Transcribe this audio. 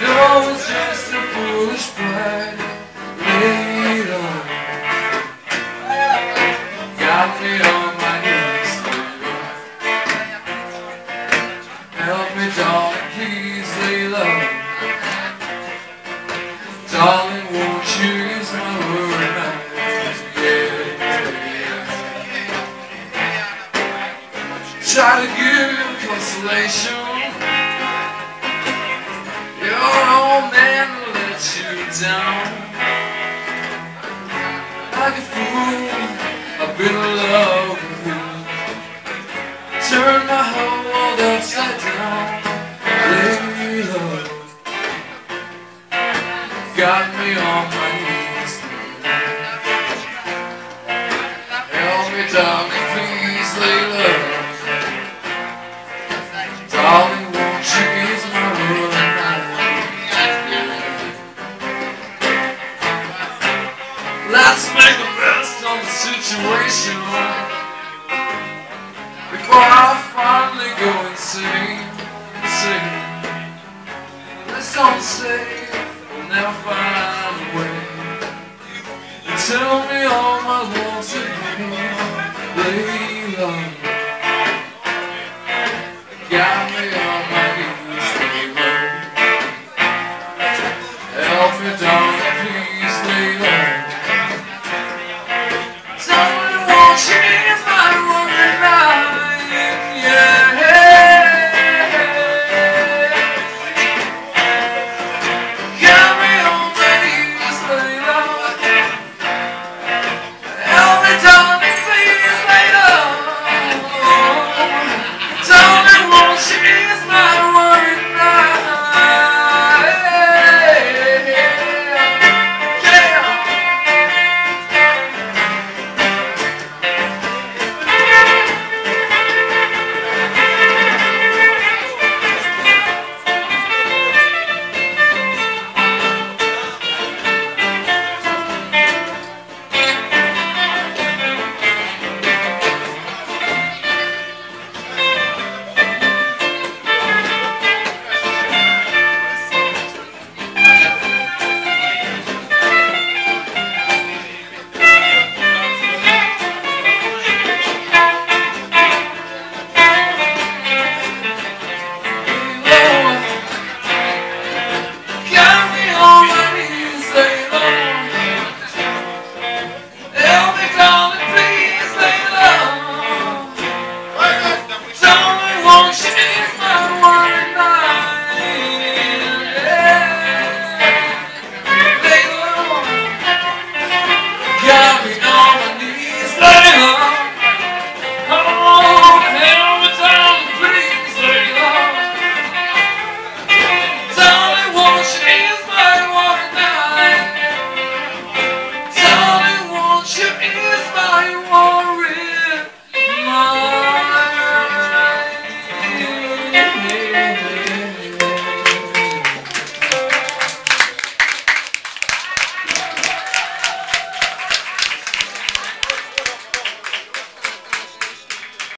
No, it's just a foolish pride. Leyla got me on my knees. Help me, darling, please, Leyla. Darling, won't you use my word now? Yeah. Try to give you consolation. Your old man let you down. Like a fool, I've been in love with you. Turn my whole world upside down. Leyla got me on my knees. Help me, darling, please, Leyla. Darling, won't you ease my world? Let's make the best of the situation before I finally go insane. Let's don't say we'll never find a way. And tell me all my loves again. Leyla got me on my knees. Leyla, help me, darling, please, Leyla. You is my one.